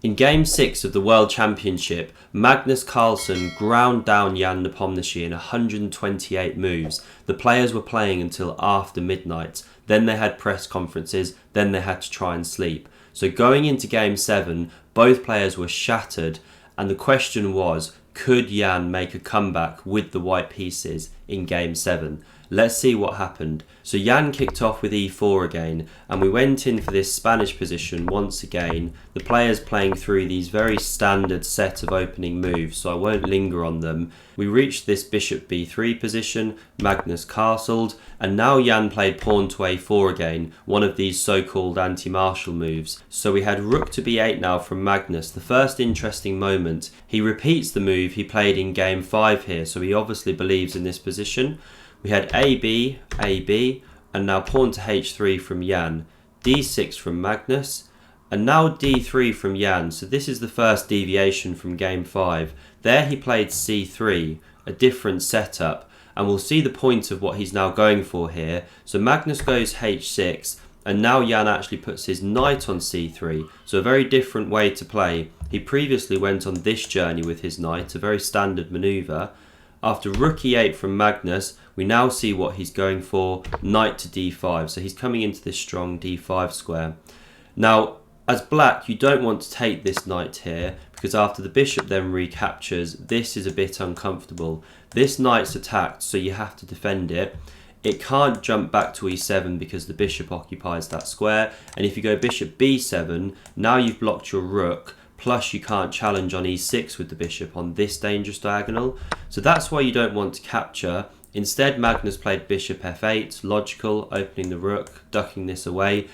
In Game 6 of the World Championship, Magnus Carlsen ground down Jan Nepomniachtchi in 128 moves. The players were playing until after midnight. Then they had press conferences, then they had to try and sleep. So going into Game 7, both players were shattered, and the question was, could Jan make a comeback with the white pieces in Game 7? Let's see what happened. So Jan kicked off with e4 again, and we went in for this Spanish position once again. The players playing through these very standard set of opening moves, so I won't linger on them. We reached this bishop b3 position, Magnus castled, and now Jan played pawn to a4 again, one of these so-called anti-martial moves. So we had rook to b8 now from Magnus, the first interesting moment. He repeats the move he played in Game 5 here, so he obviously believes in this position. We had AB, AB, and now pawn to h3 from Jan, d6 from Magnus, and now d3 from Jan. So this is the first deviation from Game 5. There he played c3, a different setup, and we'll see the point of what he's now going for here. So Magnus goes h6, and now Jan actually puts his knight on c3, so a very different way to play. He previously went on this journey with his knight, a very standard manoeuvre. After rook e8 from Magnus, we now see what he's going for, knight to d5. So he's coming into this strong d5 square. Now, as black, you don't want to take this knight here, because after the bishop then recaptures, this is a bit uncomfortable. This knight's attacked, so you have to defend it. It can't jump back to e7 because the bishop occupies that square. And if you go bishop b7, now you've blocked your rook. Plus you can't challenge on e6 with the bishop on this dangerous diagonal. So that's why you don't want to capture. Instead, Magnus played bishop f8, logical, opening the rook, ducking this away.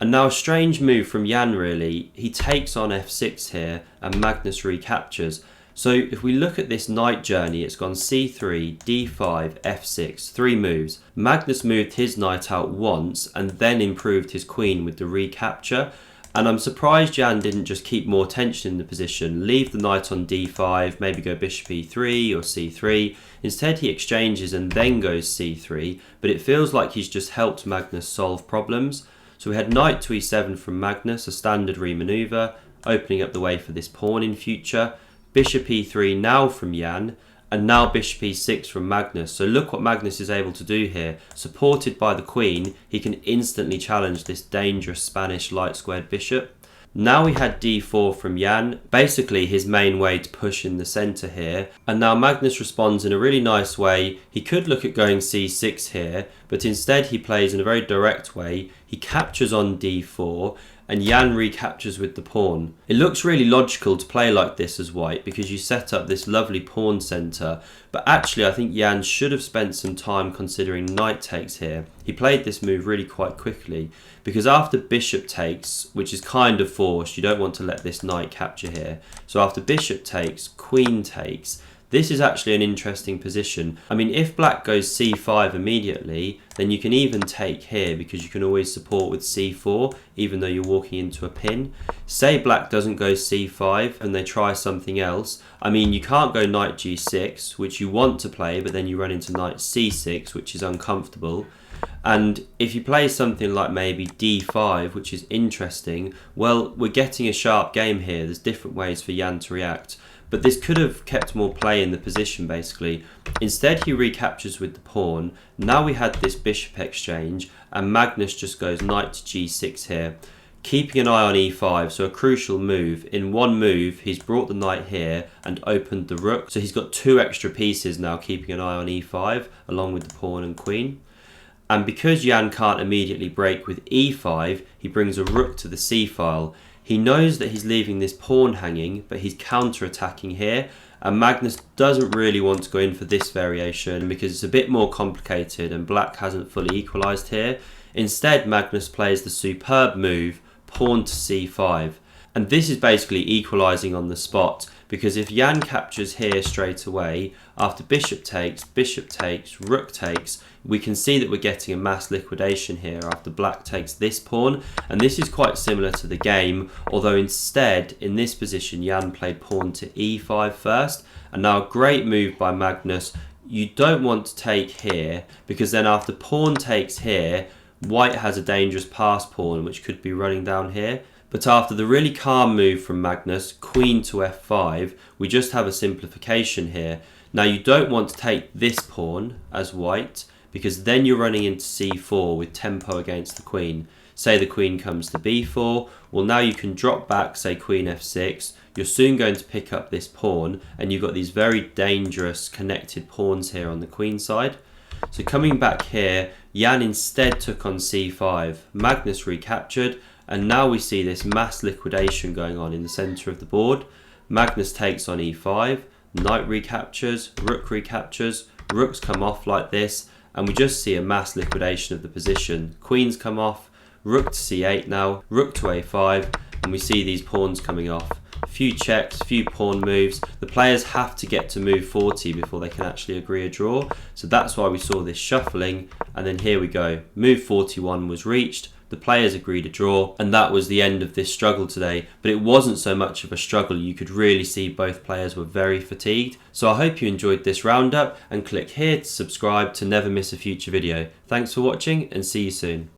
And now a strange move from Jan really. He takes on f6 here and Magnus recaptures. So if we look at this knight journey, it's gone c3, d5, f6, 3 moves. Magnus moved his knight out once and then improved his queen with the recapture. And I'm surprised Jan didn't just keep more tension in the position, leave the knight on d5, maybe go bishop e3 or c3. Instead he exchanges and then goes c3, but it feels like he's just helped Magnus solve problems. So we had knight to e7 from Magnus, a standard remaneuver, opening up the way for this pawn in future. Bishop e3 now from Jan, and now bishop e6 from Magnus. So look what Magnus is able to do here. Supported by the queen, he can instantly challenge this dangerous Spanish light squared bishop. Now we had d4 from Jan, basically his main way to push in the centre here. And now Magnus responds in a really nice way. He could look at going c6 here, but instead he plays in a very direct way. He captures on d4, and Jan recaptures with the pawn. It looks really logical to play like this as white because you set up this lovely pawn centre, but actually I think Jan should have spent some time considering knight takes here. He played this move really quite quickly because after bishop takes, which is kind of forced, you don't want to let this knight capture here. So after bishop takes, queen takes. This is actually an interesting position. I mean, if black goes c5 immediately, then you can even take here because you can always support with c4, even though you're walking into a pin. Say black doesn't go c5 and they try something else. I mean, you can't go knight g6, which you want to play, but then you run into knight c6, which is uncomfortable. And if you play something like maybe d5, which is interesting, well, we're getting a sharp game here. There's different ways for Jan to react. But this could have kept more play in the position, basically. Instead, he recaptures with the pawn. Now we had this bishop exchange, and Magnus just goes knight to g6 here, keeping an eye on e5, so a crucial move. In one move, he's brought the knight here and opened the rook. So he's got 2 extra pieces now, keeping an eye on e5, along with the pawn and queen. And because Jan can't immediately break with e5, he brings a rook to the c-file. He knows that he's leaving this pawn hanging, but he's counter-attacking here, and Magnus doesn't really want to go in for this variation because it's a bit more complicated and black hasn't fully equalised here. Instead, Magnus plays the superb move, pawn to c5, and this is basically equalising on the spot because if Jan captures here straight away, after bishop takes, rook takes, we can see that we're getting a mass liquidation here after black takes this pawn, and this is quite similar to the game, although instead in this position Jan played pawn to e5 first, and now a great move by Magnus. You don't want to take here because then after pawn takes here, white has a dangerous pass pawn which could be running down here. But after the really calm move from Magnus, queen to f5, we just have a simplification here. Now you don't want to take this pawn as white, because then you're running into c4 with tempo against the queen. Say the queen comes to b4, well now you can drop back, say queen f6, you're soon going to pick up this pawn, and you've got these very dangerous connected pawns here on the queen side. So coming back here, Jan instead took on c5, Magnus recaptured, and now we see this mass liquidation going on in the centre of the board. Magnus takes on e5, knight recaptures, rook recaptures, rooks come off like this, and we just see a mass liquidation of the position. Queens come off, rook to c8 now, rook to a5, and we see these pawns coming off. Few checks, few pawn moves. The players have to get to move 40 before they can actually agree a draw. So that's why we saw this shuffling, and then here we go. Move 41 was reached. The players agreed a draw, and that was the end of this struggle today. But it wasn't so much of a struggle. You could really see both players were very fatigued. So I hope you enjoyed this roundup, and click here to subscribe to never miss a future video. Thanks for watching, and see you soon.